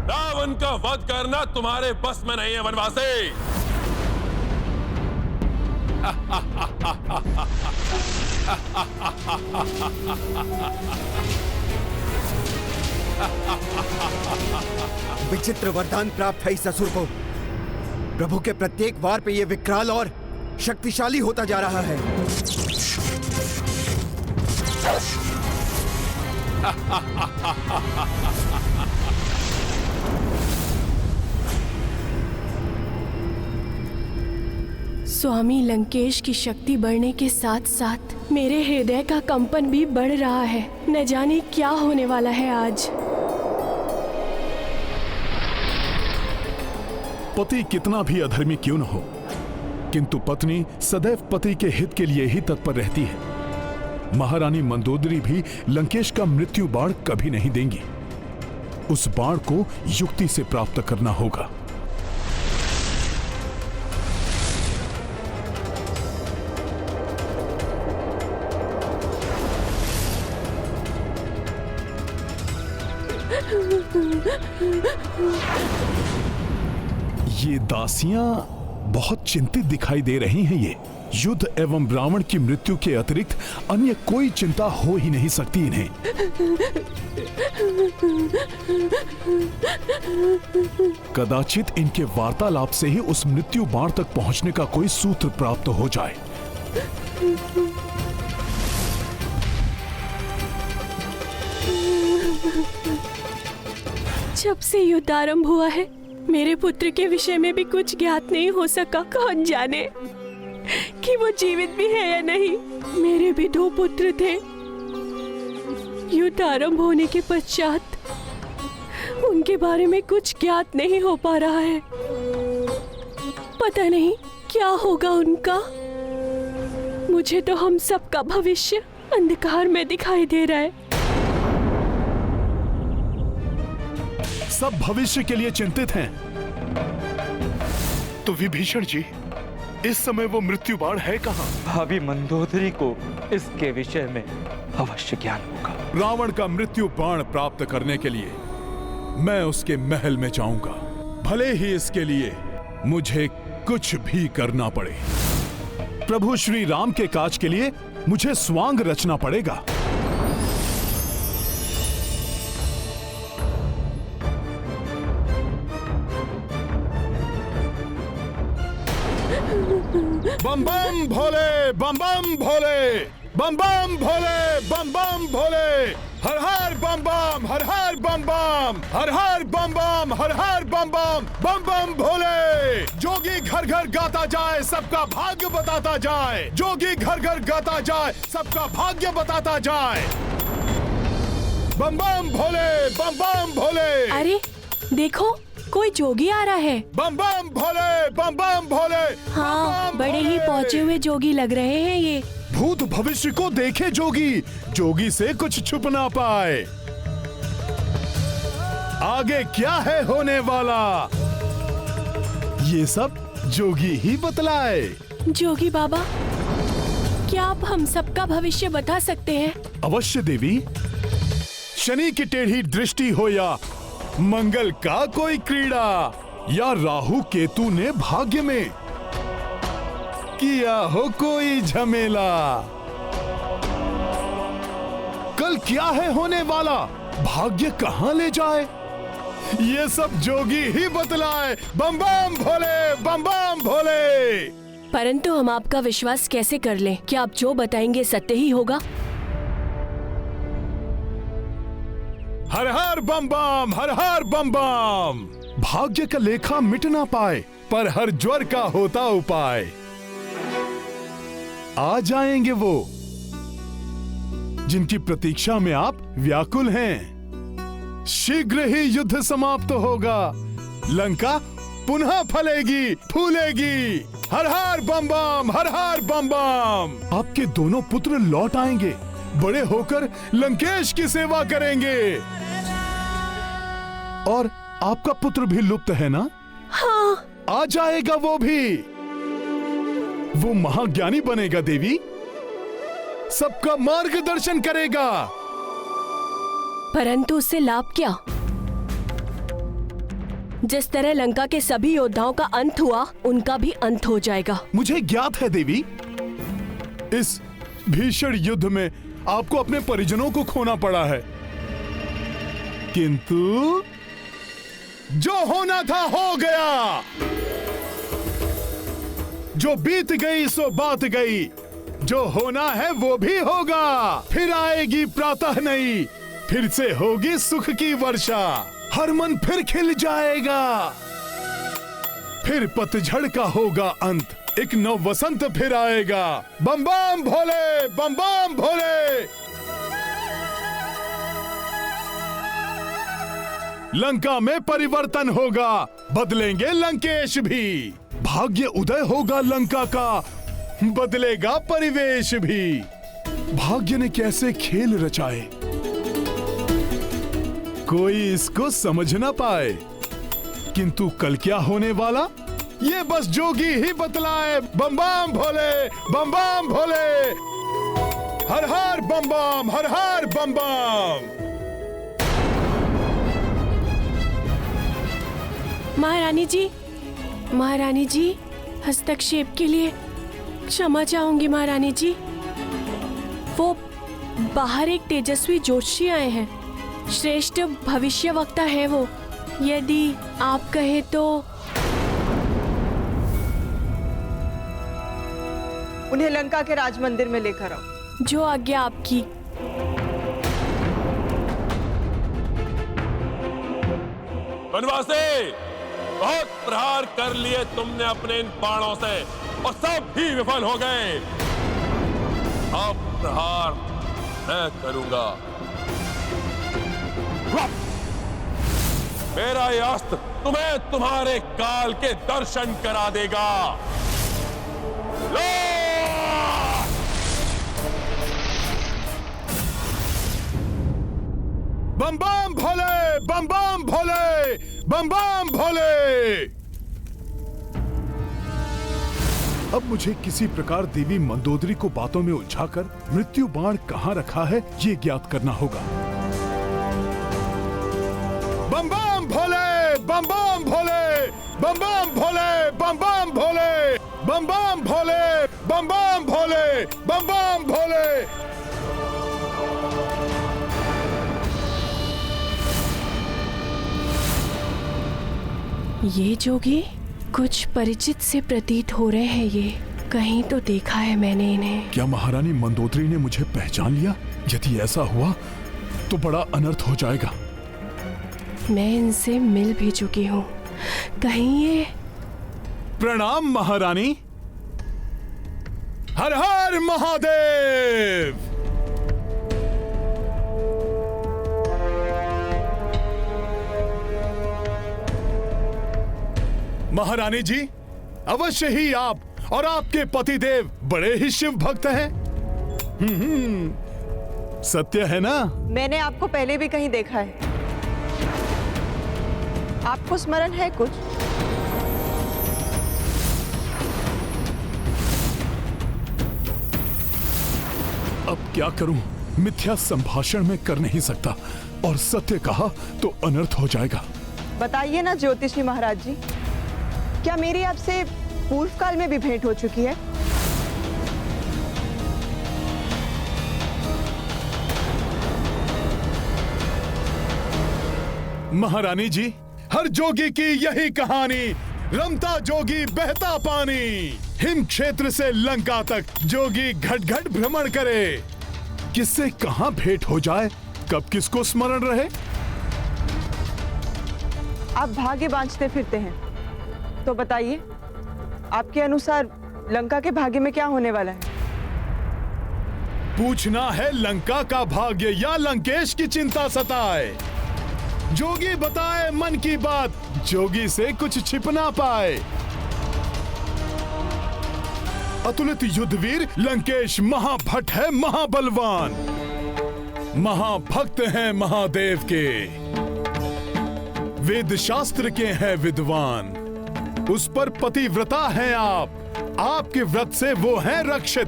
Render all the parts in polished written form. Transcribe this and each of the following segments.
रावण का वध करना तुम्हारे बस में नहीं है वनवासी। विचित्र वरदान प्राप्त है इस असुर को। प्रभु के प्रत्येक वार पे ये विकराल और शक्तिशाली होता जा रहा है। स्वामी लंकेश की शक्ति बढ़ने के साथ साथ मेरे हृदय का कंपन भी बढ़ रहा है। न जाने क्या होने वाला है आज। पति कितना भी अधर्मी क्यों न हो, किंतु पत्नी सदैव पति के हित के लिए ही तत्पर रहती है। महारानी मंदोदरी भी लंकेश का मृत्यु बाण कभी नहीं देंगी। उस बाण को युक्ति से प्राप्त करना होगा। ये दासियां बहुत चिंतित दिखाई दे रही हैं। ये युद्ध एवं रावण की मृत्यु के अतिरिक्त अन्य कोई चिंता हो ही नहीं सकती इन्हें। कदाचित इनके वार्तालाप से ही उस मृत्यु बाण तक पहुंचने का कोई सूत्र प्राप्त हो जाए। जब से युद्ध आरंभ हुआ है, मेरे पुत्र के विषय में भी कुछ ज्ञात नहीं हो सका। कौन जाने कि वो जीवित भी है या नहीं। मेरे भी 2 पुत्र थे। युद्ध आरंभ होने के पश्चात उनके बारे में कुछ ज्ञात नहीं हो पा रहा है। पता नहीं क्या होगा उनका। मुझे तो हम सबका भविष्य अंधकार में दिखाई दे रहा है। सब भविष्य के लिए चिंतित हैं। तो विभीषण जी, इस समय वो मृत्यु बाण है कहाँ? भाभी मंदोदरी को इसके विषय में अवश्य ज्ञान होगा। रावण का मृत्यु बाण प्राप्त करने के लिए मैं उसके महल में जाऊंगा, भले ही इसके लिए मुझे कुछ भी करना पड़े। प्रभु श्री राम के काज के लिए मुझे स्वांग रचना पड़ेगा। बम बम भोले, बम बम भोले, बम बम भोले, बम बम भोले, हर हर बम बम, हर हर बम बम, हर हर बम बम, हर हर बम बम, बम बम भोले। जोगी घर घर गाता जाए, सबका भाग्य बताता जाए। जोगी घर घर गाता जाए, सबका भाग्य बताता जाए। बम बम भोले, बम बम भोले। अरे देखो, कोई जोगी आ रहा है। बम बम भोले, बम बम भोले। हाँ, बड़े ही पहुंचे हुए जोगी लग रहे हैं ये। भूत भविष्य को देखे जोगी, जोगी से कुछ छुप ना पाए। आगे क्या है होने वाला, ये सब जोगी ही बतलाए। जोगी बाबा, क्या आप हम सबका भविष्य बता सकते हैं? अवश्य देवी। शनि की टेढ़ी दृष्टि हो या मंगल का कोई क्रीड़ा, या राहु केतु ने भाग्य में किया हो कोई झमेला, कल क्या है होने वाला, भाग्य कहां ले जाए, ये सब जोगी ही बतलाए। बम बम भोले, बम बम भोले। परंतु हम आपका विश्वास कैसे कर लें? क्या आप जो बताएंगे सत्य ही होगा? हर हर बम बम, हर हर बम बम। भाग्य का लेखा मिट ना पाए, पर हर ज्वर का होता उपाय। आ जाएंगे वो जिनकी प्रतीक्षा में आप व्याकुल हैं। शीघ्र ही युद्ध समाप्त होगा, लंका पुनः फलेगी फूलेगी। हर हर बम बम, हर हर बम बम। आपके दोनों पुत्र लौट आएंगे, बड़े होकर लंकेश की सेवा करेंगे। और आपका पुत्र भी लुप्त है ना? हाँ। आ जाएगा वो भी। वो महाज्ञानी बनेगा देवी, सबका मार्गदर्शन करेगा। परंतु उससे लाभ क्या? जिस तरह लंका के सभी योद्धाओं का अंत हुआ, उनका भी अंत हो जाएगा। मुझे ज्ञात है देवी, इस भीषण युद्ध में आपको अपने परिजनों को खोना पड़ा है, किंतु जो होना था हो गया। जो बीत गई सो बात गई, जो होना है वो भी होगा। फिर आएगी प्रातः नई, फिर से होगी सुख की वर्षा, हर मन फिर खिल जाएगा। फिर पतझड़ का होगा अंत, एक नव वसंत फिर आएगा। बम बम भोले, बम बम भोले। लंका में परिवर्तन होगा, बदलेंगे लंकेश भी। भाग्य उदय होगा लंका का, बदलेगा परिवेश भी। भाग्य ने कैसे खेल रचाए, कोई इसको समझ ना पाए, किंतु कल क्या होने वाला ये बस जोगी ही बतलाए। बम बम भोले, बम बम भोले। हर हर बम बम, हर हर बम बम। महारानी जी, हस्तक्षेप के लिए क्षमा चाहूंगी महारानी जी। वो बाहर एक तेजस्वी जोशी आए हैं, श्रेष्ठ भविष्यवक्ता है वो। यदि आप कहें तो उन्हें लंका के राज मंदिर में लेकर आओ। जो आज्ञा आपकी। वनवासी, बहुत प्रहार कर लिए तुमने अपने इन बाणों से और सब ही विफल हो गए। अब प्रहार मैं करूंगा। मेरा यह अस्त्र तुम्हें तुम्हारे काल के दर्शन करा देगा। लो! बम बम भोले, बम बम भोले, बम बम भोले। अब मुझे किसी प्रकार देवी मंदोदरी को बातों में उलझाकर मृत्यु बाण कहां रखा है ये ज्ञात करना होगा। बम बम भोले, बम बम भोले, बम बम भोले, बम बम भोले, बम बम भोले, बम बम भोले, बम बम भोले। ये जोगी कुछ परिचित से प्रतीत हो रहे हैं। ये कहीं तो देखा है मैंने इन्हें। क्या महारानी मंदोदरी ने मुझे पहचान लिया? यदि ऐसा हुआ तो बड़ा अनर्थ हो जाएगा। मैं इनसे मिल भी चुकी हूँ। कहीं ये प्रणाम महारानी। हर हर महादेव। महारानी जी, अवश्य ही आप और आपके पतिदेव बड़े ही शिव भक्त हैं। सत्य है ना? मैंने आपको पहले भी कहीं देखा है। आपको स्मरण है कुछ? अब क्या करूं? मिथ्या संभाषण में कर नहीं सकता और सत्य कहा तो अनर्थ हो जाएगा। बताइए ना ज्योतिषी महाराज जी, क्या मेरी आपसे पूर्व काल में भी भेंट हो चुकी है? महारानी जी, हर जोगी की यही कहानी। रमता जोगी बहता पानी। हिम क्षेत्र से लंका तक जोगी घट घट भ्रमण करे। किससे कहां भेंट हो जाए, कब किसको स्मरण रहे। आप भाग्य बांचते फिरते हैं, तो बताइए आपके अनुसार लंका के भाग्य में क्या होने वाला है? पूछना है लंका का भाग्य या लंकेश की चिंता सताए। जोगी बताए मन की बात, जोगी से कुछ छिप ना पाए। अतुलित युद्धवीर लंकेश महाभट है, महाबलवान। महाभक्त हैं महादेव के, वेद शास्त्र के हैं विद्वान। उस पर पतिव्रता हैं आप, आपके व्रत से वो हैं रक्षित।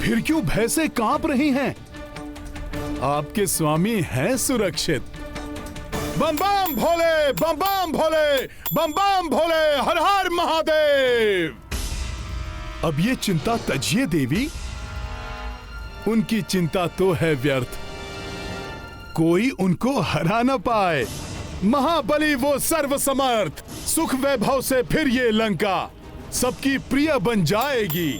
फिर क्यों भय से कांप रही हैं? आपके स्वामी हैं सुरक्षित। बम बम भोले, बम बम भोले, बम बम भोले, हर हर महादेव। अब ये चिंता तजिए देवी, उनकी चिंता तो है व्यर्थ, कोई उनको हरा न पाए। महाबली वो सर्वसमर्थ, सुख वैभव से फिर ये लंका सबकी प्रिय बन जाएगी।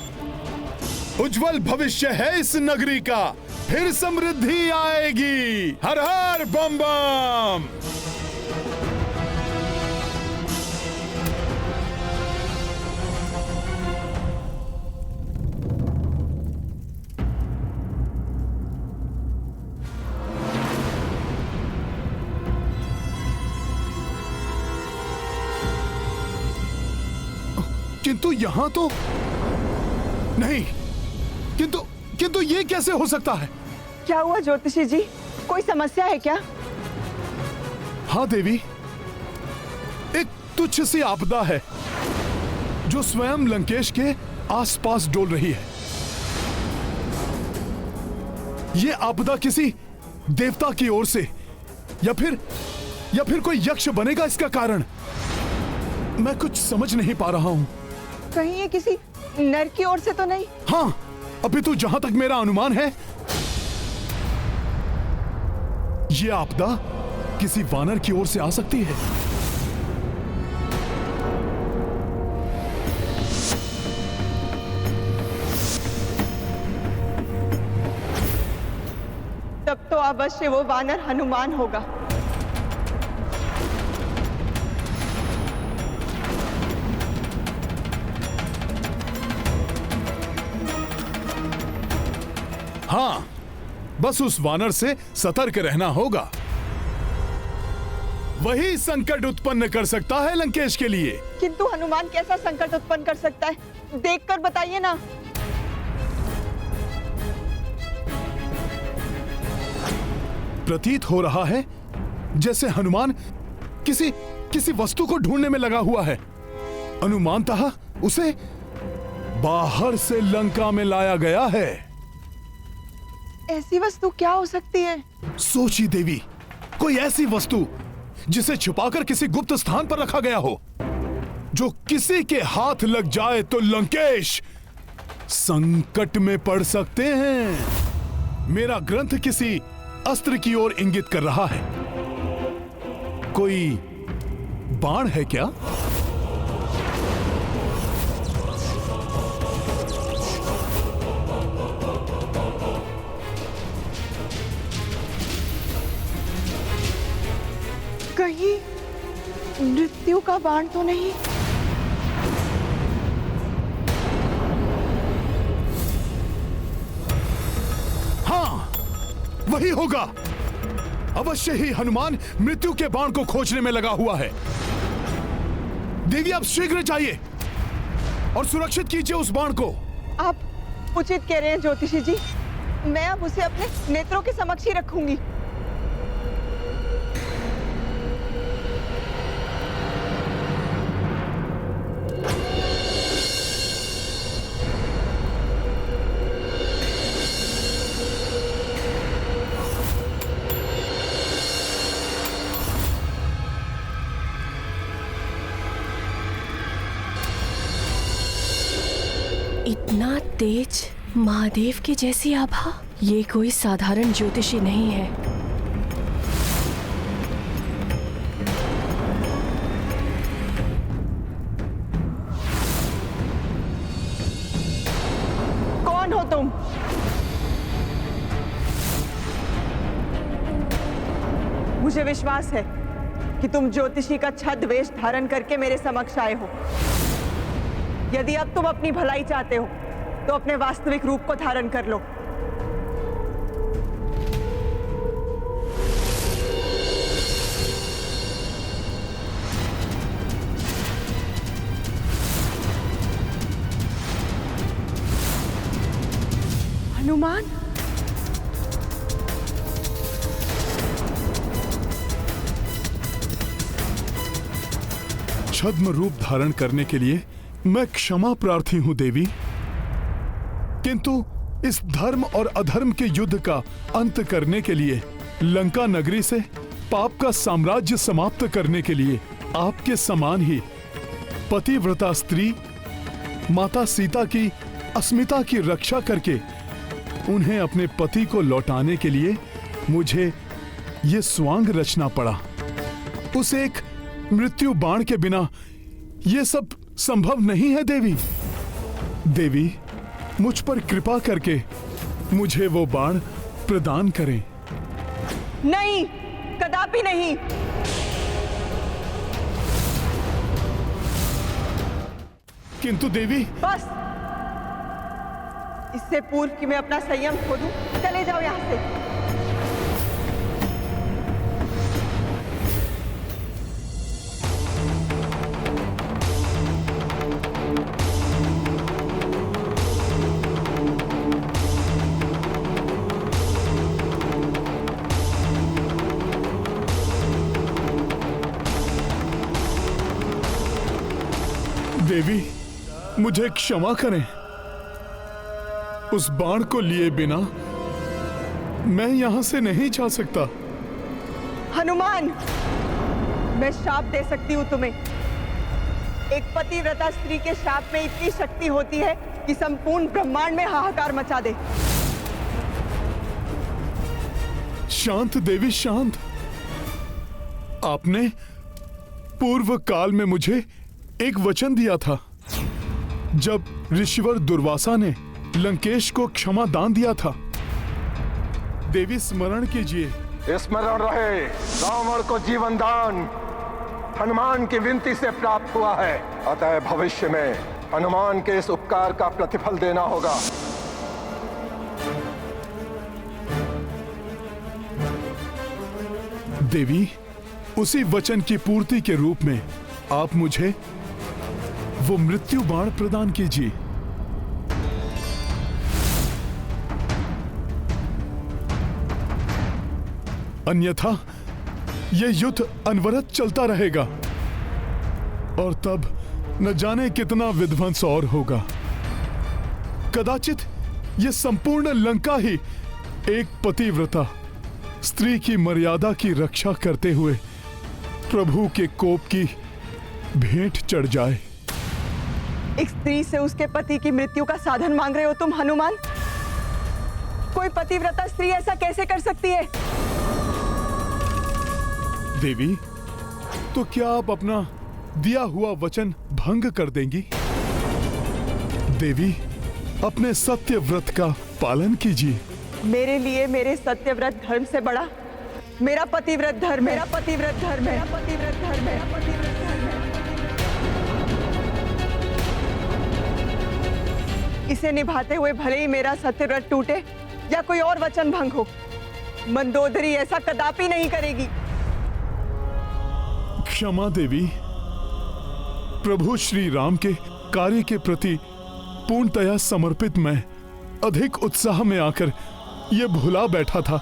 उज्जवल भविष्य है इस नगरी का, फिर समृद्धि आएगी। हर हर बम बम। किंतु यहां तो नहीं, किंतु ये कैसे हो सकता है? क्या हुआ ज्योतिषी जी, कोई समस्या है क्या? हाँ देवी, एक तुच्छ सी आपदा है जो स्वयं लंकेश के आसपास डोल रही है। ये आपदा किसी देवता की ओर से या फिर कोई यक्ष बनेगा इसका कारण। मैं कुछ समझ नहीं पा रहा हूं। कहीं ये किसी नर की ओर से तो नहीं? हाँ, अभी तो जहां तक मेरा अनुमान है, ये आपदा किसी वानर की ओर से आ सकती है। तब तो अवश्य वो वानर हनुमान होगा। हाँ, बस उस वानर से सतर्क रहना होगा। वही संकट उत्पन्न कर सकता है लंकेश के लिए। किंतु हनुमान कैसा संकट उत्पन्न कर सकता है, देखकर बताइए ना। प्रतीत हो रहा है जैसे हनुमान किसी वस्तु को ढूंढने में लगा हुआ है। अनुमानतः उसे बाहर से लंका में लाया गया है। ऐसी वस्तु क्या हो सकती है? सोची देवी, कोई ऐसी वस्तु जिसे छुपाकर किसी गुप्त स्थान पर रखा गया हो, जो किसी के हाथ लग जाए तो लंकेश संकट में पड़ सकते हैं। मेरा ग्रंथ किसी अस्त्र की ओर इंगित कर रहा है। कोई बाण है क्या? कहीं मृत्यु का बाण तो नहीं? हाँ, वही होगा। अवश्य ही हनुमान मृत्यु के बाण को खोजने में लगा हुआ है। देवी, आप शीघ्र जाइए और सुरक्षित कीजिए उस बाण को। आप उचित कह रहे हैं ज्योतिषी जी, मैं अब उसे अपने नेत्रों के समक्ष ही रखूंगी। इतना तेज महादेव की जैसी आभा, ये कोई साधारण ज्योतिषी नहीं है। कौन हो तुम? मुझे विश्वास है कि तुम ज्योतिषी का छद्म वेश धारण करके मेरे समक्ष आए हो। यदि अब तुम अपनी भलाई चाहते हो तो अपने वास्तविक रूप को धारण कर लो। हनुमान, छद्म रूप धारण करने के लिए मैं क्षमा प्रार्थी हूं देवी, किंतु इस धर्म और अधर्म के युद्ध का अंत करने के लिए, लंका नगरी से पाप का साम्राज्य समाप्त करने के लिए आपके समान ही पतिव्रता स्त्री माता सीता की अस्मिता की रक्षा करके उन्हें अपने पति को लौटाने के लिए मुझे ये स्वांग रचना पड़ा। उस एक मृत्यु बाण के बिना ये सब संभव नहीं है देवी। देवी, मुझ पर कृपा करके मुझे वो बाण प्रदान करें। नहीं, कदापि नहीं। किंतु देवी, बस, इससे पूर्व कि मैं अपना संयम खो दूं, चले जाओ यहां से। देवी, मुझे क्षमा करें। उस बाण को लिए बिना मैं यहां से नहीं जा सकता। हनुमान, मैं श्राप दे सकती हूँ तुम्हें। एक पतिव्रता स्त्री के श्राप में इतनी शक्ति होती है कि संपूर्ण ब्रह्मांड में हाहाकार मचा दे। शांत देवी, शांत। आपने पूर्व काल में मुझे एक वचन दिया था। जब ऋषिवर दुर्वासा ने लंकेश को क्षमा दान दिया था। देवी, स्मरण कीजिए। स्मरण रहे, रावण को जीवन दान हनुमान की विनती से प्राप्त हुआ है। अतः भविष्य में हनुमान के इस उपकार का प्रतिफल देना होगा। देवी, उसी वचन की पूर्ति के रूप में आप मुझे वो मृत्यु बाण प्रदान कीजिए। अन्यथा यह युद्ध अनवरत चलता रहेगा और तब न जाने कितना विध्वंस और होगा। कदाचित यह संपूर्ण लंका ही एक पतिव्रता स्त्री की मर्यादा की रक्षा करते हुए प्रभु के कोप की भेंट चढ़ जाए। एक स्त्री से उसके पति की मृत्यु का साधन मांग रहे हो तुम, हनुमान? कोई पतिव्रता स्त्री ऐसा कैसे कर सकती है? देवी, तो क्या आप अपना दिया हुआ वचन भंग कर देंगी? देवी, अपने सत्य व्रत का पालन कीजिए। मेरे लिए मेरे सत्यव्रत धर्म से बड़ा मेरा पतिव्रत धर्म, मेरा पतिव्रत धर्म, मेरा पतिव्रत धर्म, मेरा पतिव्रत धर्म है। इसे निभाते हुए भले ही मेरा सत्यव्रत टूटे या कोई और वचन भंग हो, मंदोदरी ऐसा कदापि नहीं करेगी। क्षमा देवी। प्रभु श्री राम के कार्य के प्रति पूर्णतया समर्पित मैं अधिक उत्साह में आकर यह भुला बैठा था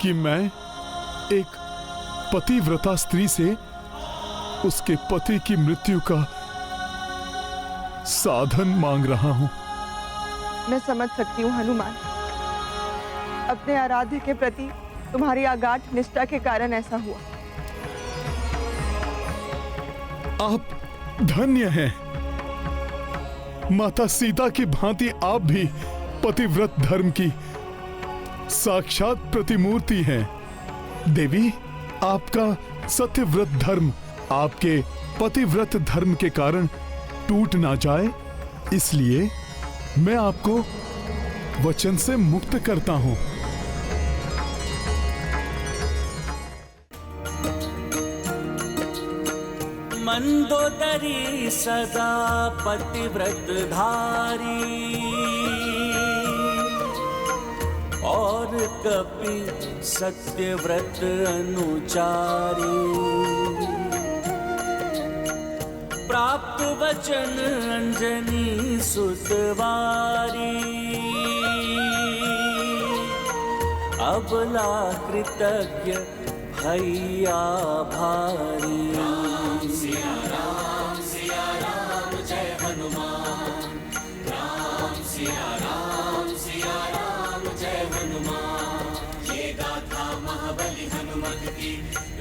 कि मैं एक पतिव्रता स्त्री से उसके पति की मृत्यु का साधन मांग रहा हूं। मैं समझ सकती हूँ हनुमान, अपने आराध्य के प्रति तुम्हारी अगाध निष्ठा के कारण ऐसा हुआ। आप धन्य हैं। माता सीता की भांति आप भी पतिव्रत धर्म की साक्षात प्रतिमूर्ति हैं। देवी, आपका सत्यव्रत धर्म आपके पतिव्रत धर्म के कारण टूट ना जाए, इसलिए मैं आपको वचन से मुक्त करता हूं। मंदोदरी सदा पतिव्रत धारी और कपि सत्यव्रत अनुचारी। प्राप्त वचन अंजनी सुतवारी, अबला कृतज्ञ भैया भारी। सिया राम जय हनुमान। राम सिया राम की,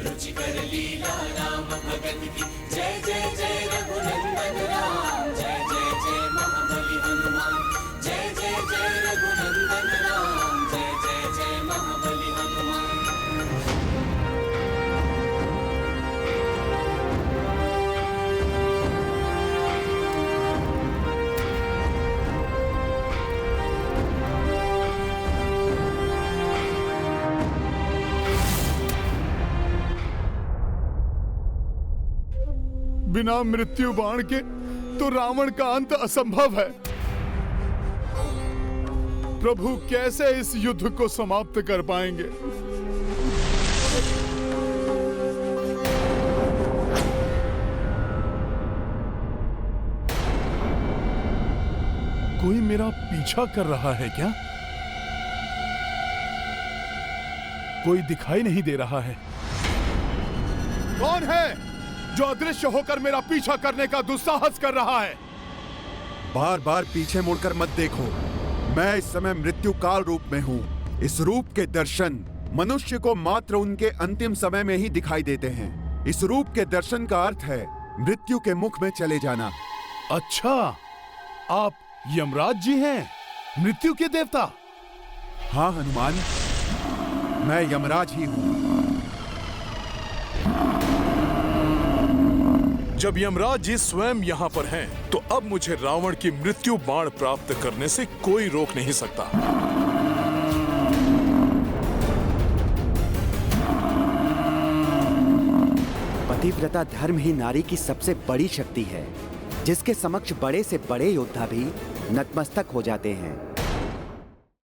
रुचिकर लीला राम भगत की। जय जय जय रघुनंदन राम, जय जय जय महाबली हनुमान। जय जय जय रघुनंदन राम, जय जय जय महाबली हनुमान। बिना मृत्यु बाण के तो रावण का अंत असंभव है। प्रभु कैसे इस युद्ध को समाप्त कर पाएंगे? कोई मेरा पीछा कर रहा है क्या? कोई दिखाई नहीं दे रहा है। कौन है जो अदृश्य होकर मेरा पीछा करने का दुस्साहस कर रहा है? बार बार पीछे मुड़कर मत देखो। मैं इस समय मृत्यु काल रूप में हूँ। इस रूप के दर्शन मनुष्य को मात्र उनके अंतिम समय में ही दिखाई देते हैं। इस रूप के दर्शन का अर्थ है मृत्यु के मुख में चले जाना। अच्छा, आप यमराज जी हैं, मृत्यु के देवता? हाँ हनुमान, मैं यमराज ही हूँ। जब यमराज जी स्वयं यहाँ पर हैं, तो अब मुझे रावण की मृत्यु बाण प्राप्त करने से कोई रोक नहीं सकता। पतिव्रता धर्म ही नारी की सबसे बड़ी शक्ति है, जिसके समक्ष बड़े से बड़े योद्धा भी नतमस्तक हो जाते हैं।